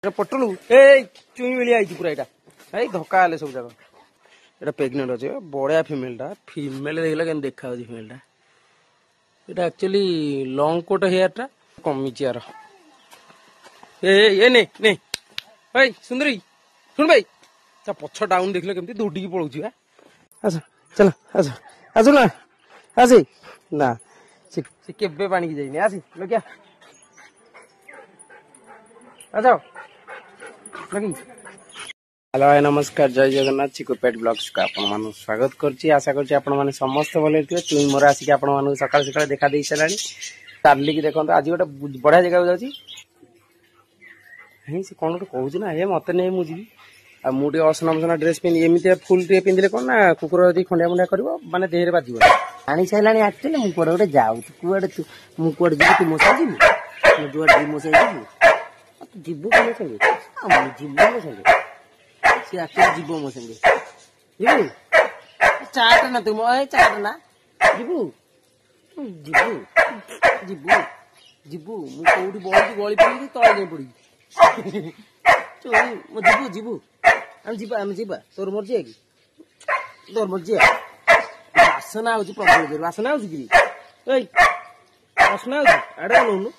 पटलू ए चुई मिली आई पूरा यहाँ धक्का हेले सब जाक एटा प्रेग्नेंट अच्छे बढ़िया फिमेल देखला के देखा फिमेल टा एक्चुअली लंग कोट हेयर टा कमी यार ए नहीं नहीं भाई सुंदरी सुन भाई ता पछ डाउन देखले केमती दौड़ी पड़ौछि अच्छा चल अच्छा आसु ना आसी ना से केबे पानी की जाइनी आसी लो क्या अच्छा हेलो हाय नमस्कार जय जगन्नाथ चिकु पेट ब्लॉग्स का आपण स्वागत करछि आशा करछि आपण माने समस्त भले थिबे तुई मोर आसी के आपण माने सकाळ सकाळ देखा देई सलानी चार्ली की देखंत आज गोटे बढ़िया जगह जाउछि हे से कोन कहउछि ना हे मते नै मु जीवी आ मुटे असना मसना ड्रेस पिन एमिते फुल टे पिनले कोन ना कुकुर जदी खंडिया मुंडा करबो माने देहरे बाजिबो आनी सैलानी एक्चुअली मु कोड गोटे जाउ कुआडे तू मु कोड जीवी तू मोसा जीवी मु दुआर जी मोसा जीवी जीवो कोन संगे हम जीवो मो संगे से आके जीवो मो संगे जीवो चाट ना तुम ए चाट ना जीवो जीवो जीवो जीवो मु कोडी बोल गोली पड़ी तळे नै पड़ी तो मो जीवो जीवो हम जीवा तोर मर्जी कि तोर मर्जी वासना होची प्रॉब्लम वासना होची कि ए वासना होची अडा नु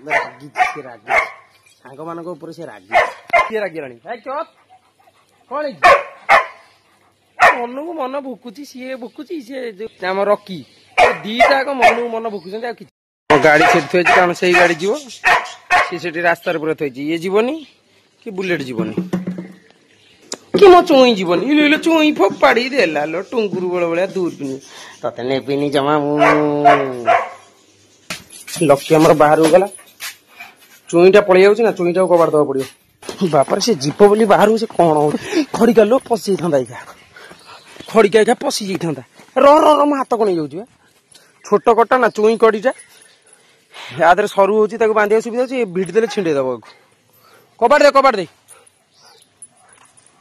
रागी सांग मान से रागी कौन मन को मन भुकुची सी भुकुची सी आम रकी दीटा मन को मन भुकुच गाड़ी से कारण से गाड़ी जीव सी रास्तार पूरा थी ये जीवनी कि बुलेट जीवनी कि मो चुई जीवनी इलो चुई फोपाड़ी देला लो टुंकुर बेले भाया दूर पिनी तते नेबिनी जमा लक्ष्य आमर बाहर गला चुईटा पड़े जाऊँ ना चुईटा कबाड़ दवा पड़ो बापर से जीव बोली बाहर से कौन खड़िका लो पशि जाता खड़िका एका पशि जाता रो मो हाथ कण जाऊँ छोट कटा ना चुई कड़ीटा याद सरू हो बांधिया सुविधा अच्छे भिड़ देले छिंडे दब कबाड़ दे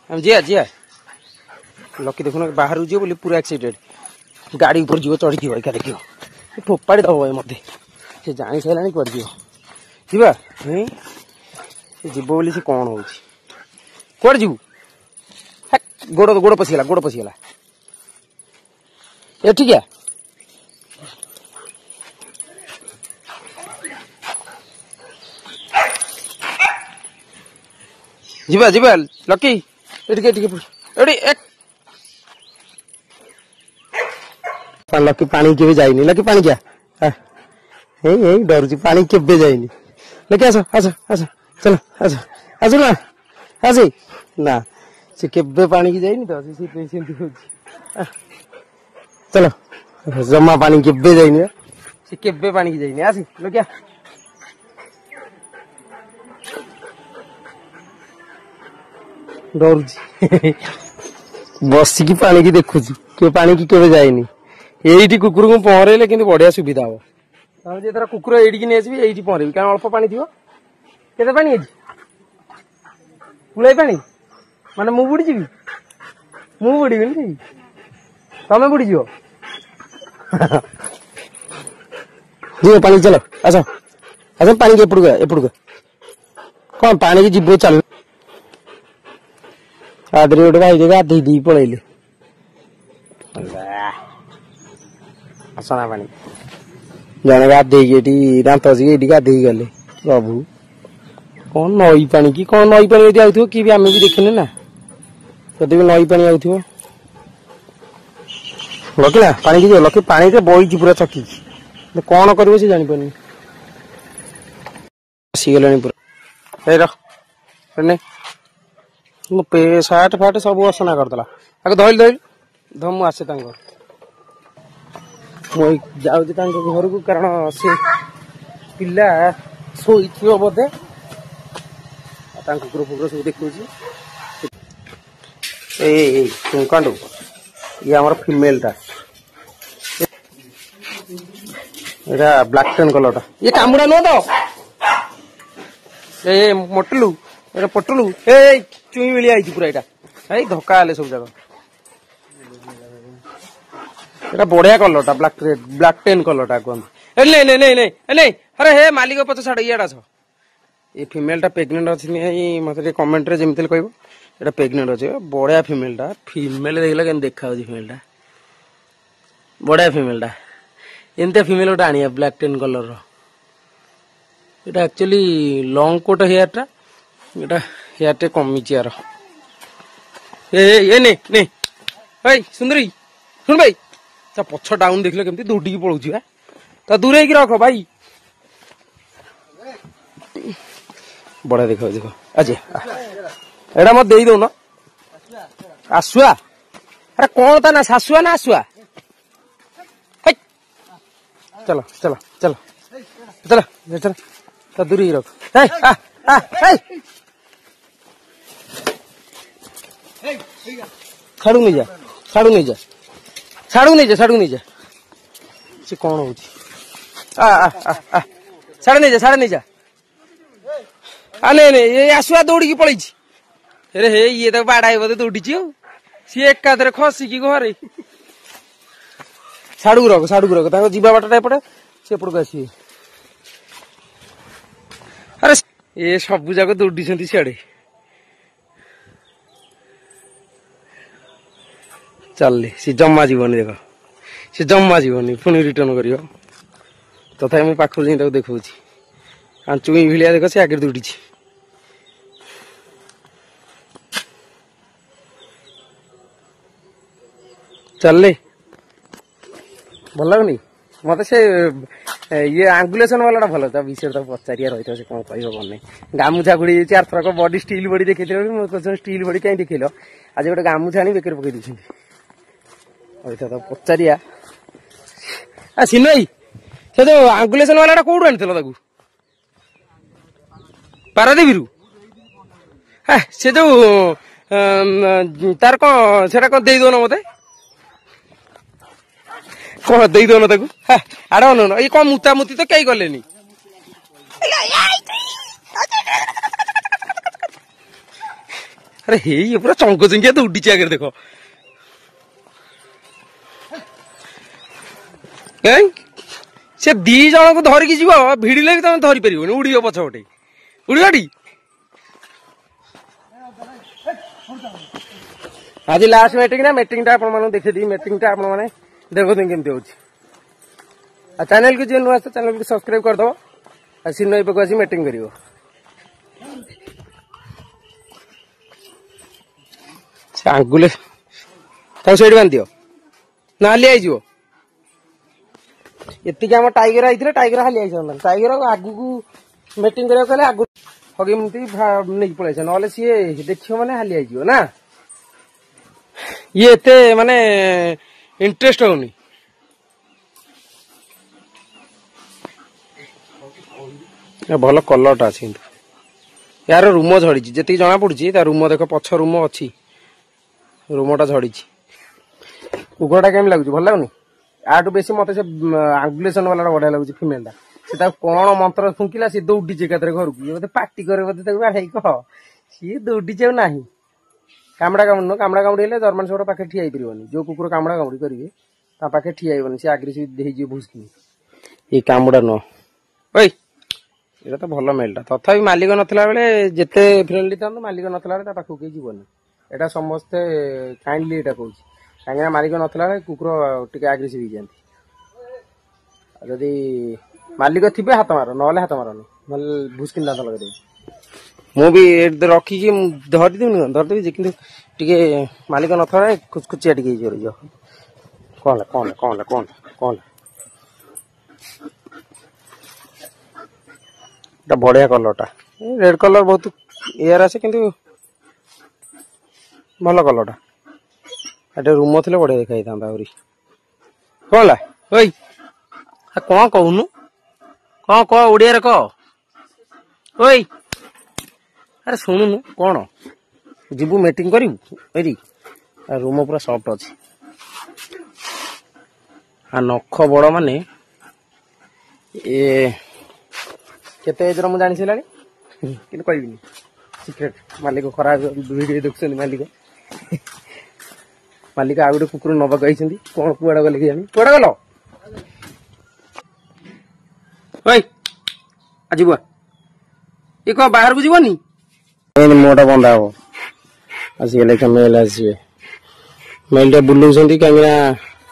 जिया जिया लकी देखुन बाहर जी बोली पूरा एक्सीडेंट गाड़ी ऊपर जीव चढ़ी थी क्या देख फोपाड़ी दब भाई मत से जानी सारे कौन जीव जीवा जीव बोली से कौन हो कौन जीव गोड़ गोड़ पशिगला ए ठीक है जीवा जीवा लकी लकी पानी के जाइनी लकी पानी क्या डर पानी के जाइनी लकी आस आस आस चलो आस आस ना आस ना से केबे पानी की जाइनी तो चलो जमा पानी के जाइनी से केबे पानी की जाइनी आसी लो क्या डर बसिकी पानी की देखुची के पानी की केबे जाइनी एठी कुकुर को पहरेले किंतु बढ़िया सुविधा हो ताजे जेतरा कुकुर एठी की नेसबी एठी पहरेबी कारण अल्प पानी थिबो केते पानी एठी पुलाई पानी माने मु बुडी जीवी मु बुडी बिन तमे बुडी जीवो जी पानी चलो आसा आसा पानी के एपुड़ कौन पानी की जीवो चल आदरी गोटे भाई गाधे दी पलैले आसना पानी जने गाधे दात अच्छी गाधे गले प्रभु कौन नई पानी की कौन नई पानी यदि आउ कि आम भी देखने ना जदि भी नई पानी आउ लकी ना पानी की लकी पानी से बही पूरा चकी कौन कर जानी आसीगला पूरा मो सार्ट फाट सब असना करदेला आगे धइल धम आसे जाऊँ घर को कारण से पिला शोई बोधे कुकुर फुकुर सब देखु कंडू ये आम फिमेल टा ब्लैक टेन कलर ये कामुड़ा नुह तो ए मोटलू पटलू ए चुई मिली आई पूरा यहाँ धक्का हेले सब जाक बढ़िया कलर टा ब्लैक टेन कलर टा कहते नहीं नहीं नहीं नहीं नहीं अरे हे मालिक पछ छाड़ इड़ा छ ये फीमेल टा प्रेग्नेंट अछि नहीं मते कमेंट रे जेमिति कहबो एटा प्रेग्नेंट अछि बड़ा फीमेल देखला केन देखा होजी फीमेल टा बड़ा फीमेल टा एनते फीमेल गोटे आनिया ब्लैक टेन कलर रो एटा एक्चुअली लॉन्ग कोट हेयर टा एटा हेयर टे कमी यार ए ने भाई सुंदरी सुन भाई ता पछ डाउन देखले केमती दौड़ी पळौची बा ता दूर ही रख भाई बड़ा देखो देखो अजे एड़ा मत देई दो ना आसुआ अरे कौन ता ना सासुआ ना आसुआ चलो चलो चलो चलो चलो ता दूर ही रख छाड़ू नहीं जा छाड़ू नहीं जा छाड़ू नहीं जा छाड़ू नहीं जा से कौन होची छाड़ नहीं जा नहीं ये आसुआ दौड़ी की पड़ी अरे हे ये तो बाड़ा बोधे दौड़ी सी एकाधरे खसिकी घरे छाड़ू रख जीवा बाटा एपटे से एपटू आस अरे ये सबू जाक दौड़ी सियाड़े चल सी जमा जीवन देख सी जमा जीवन पुणी रिटर्न कर तथा मुझे पाखु जा देखा आंचुई भिलिया देख से आगे दौड़ी चल भल लगुनि मत से ये आंगुलेसन वाला भल था विषय तो पचारिया रही से कौन कह कौन गामुछा गुड़ी चार थरक बडी स्टील बडी देखी स्टील बडी कहीं देखेल आज गोटे गामुछा आनी बेकर पकई रही तो पचारिया सिन भाई से जो आंगुलेसन वाला कौटू आनी पारादीप से जो तार कौन से दे दौन मत कौन दे दौन आड़ न ये कौन मुता मुती तो कहीं गले अरे हे पूरा चंक चंकिया तो उड़ी आगे देख से दी जन को धरिकी जीव भिड़े भी तुम धरी पार उड़ पछपटे उड़ाटी आज लास्ट मीटिंग ना मीटिंग टा आप देखी मीटिंग टा आप देखो केमती हो चैनल को जी नुआ चैनल को सब्सक्राइब करदो सिन्नई पाक आसी मीटिंग करियो आंगुले सही बांध दियो ना हाली आई एतिक आम टाइगर आई टाइगर हाली आई टाइगर आगु को मीटिंग करा आगु हगी मुती नहीं पलैसे ना सी देख मैंने हाली आई ना ये एते माने इंटरेस्ट होनी भल कलरटा अच्छी यार रूम झड़ी जी जना पड़ी रूम देख पछ रूम अच्छी रूमटा झड़ी कुकुरटा केम लगुच भल लगुनि आठू बेसी मत से आंगुलेसन वाला बढ़िया लगुच फिमेलटा से कौन मंत्र फुंकिला सी दौड़ी एकाथर घर को बोधे पार्टी करे बोधे कह सी दौड़ी जाऊ ना कामड़ा कामुड़ कामड़ा कामुड़ी जर्मान सेवड़ पाखे ठिया पारे जो कुकुर कामड़ा कामुड़ी करेंगे पाखे ठिया सी आग्रेसिव भूसकी ये कामुड़ा नुह ओई ये तो भल मेलटा तथापि मालिक नथिला बेले जेते फ्रेंडली था मालिक नथिला बेले पाखु के जीवन एटा समस्ते काइंडली एटा कहूँ कहीं मालिक नथिला बेले कुकुर टिके आग्रेसिव हो जाती जदि मालिक थे हाथ मार ना हाथ मारनी ना भूसकिन दांत लगे मुझे रखिकी धरदेवी कि मालिक नथा खुचखुचिया टे कौन कौन कौन कौन कौन बढ़िया कलरटा रेड कलर बहुत एयर आसे किंतु भल कलरटा एटे रूम थे बढ़िया देखा था कौन ला ओई कौन कहूनु कौन कह ओडिया कह ओई अरे शुणुनु कौन जीवु मीटिंग करी रूम पूरा सॉफ्ट अच्छी नख बड़ माने केते एज रु जानी सारे कि कहबी सिक्रेट मालिक खराब वीडियो देखुं मालिक मालिक आ गए कुकुर नवाक आई कौन कुआड़े गले कि जानी कुआड़े गल ଯିବ ଏ କଣ ବାହାରକୁ ଯିବନି ମୋଟା ବନ୍ଧା ହବ ଆସିଗଲେ ମେଲ ଆସିବେ ମେଲ ଟେ ବୁଲଉଛନ୍ତି କାହିଁକି ନା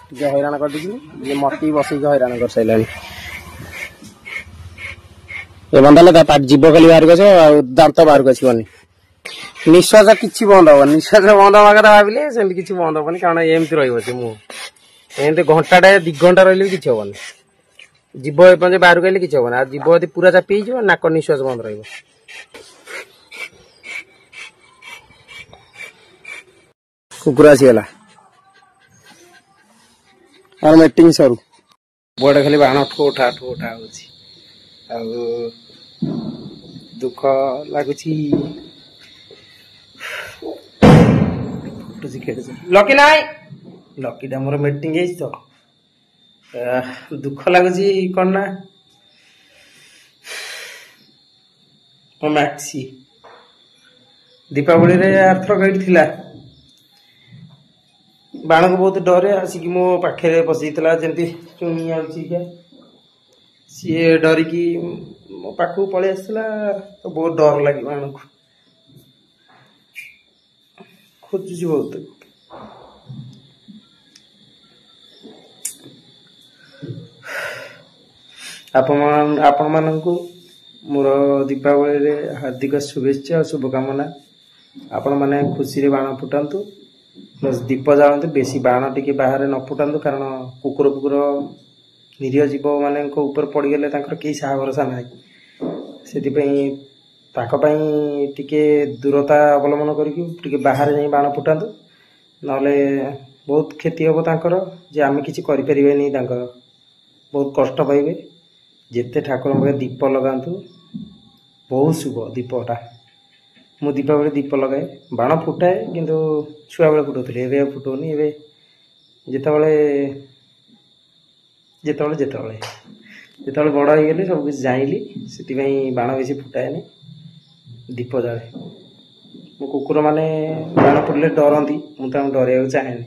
ଟିକେ ହଇରାଣ କରିଦେଇଛନ୍ତି ମତେ ବସେଇକି ହଇରାଣ କରିସାରିଲାଣି ଏ ବନ୍ଧାଲେ ତା ଯିବ ଖାଲି ବାହାରକୁ ଆସିବ ଆଉ ଦାନ୍ତ ବାହାରକୁ ଆସିବନି ନିଶ୍ୱାସ କିଛି ବନ୍ଦ ହବନି ନିଶ୍ୱାସ ବନ୍ଦ ହବା କଥା ଭାବିଲେ ସେମିତି କିଛି ବନ୍ଦ ହବନି କାରଣ ଏମିତି ରହିବ ସେ ମୁଁ ଏମିତି ଘଣ୍ଟାଟେ 2 ଘଣ୍ଟା ରହିଲେ ବି କିଛି ହବନି जीव एपजे बाहर गले कि हम जीव यदि पूरा चापी नाक निश्वास बंद रही कुकुर आसीगला और मीटिंग सरू बड़े खाली बाण ठोठा ठोठा हो दुख लगुच लकी ना लकीटा मोर मीटिंग तो दुख लगुच कौन ना मैक्सी दीपावली रे आर्थर गई थी बाण को बहुत डरे आसिक मो पाखे बसई जमी चुनी क्या सी डरिकी मो पाखक पलि आसला तो बहुत डर लगे बाण को खोजुची बहुत आपण मानू मोर दीपावली रे हार्दिक शुभेच्छा और शुभकामना आपण माने खुशी रे बाण फुटातु प्लस दीप जालतु बेसी बाण टिके बाहर न फुटातु कारण कुकुर कुकुर निरीह जीव मान ऊपर पड़गले कई साहा भरोसा ना से टिके दूरता अवलम्बन करके बाहर जाई बाण फुटातु नले बहुत क्षति हम तांकर जे आमे किछि करि परिबेनी तांकर बहुत कष्ट पाइबे जेते ठाकुर पाखे दीप लगातु बहुत शुभ दीपटा मु दीपावली दीप लगाए बाण फुटाए किंतु छुआ बेले फुटाऊली एवं फुटाऊनी एवं जितेबाला बड़ हो गली सब कुछ जाइली से बाण बेसी फुटाएनी दीप जाए मो कुकुर माने बाण फुटले डरती मुझे डर चाहेनी।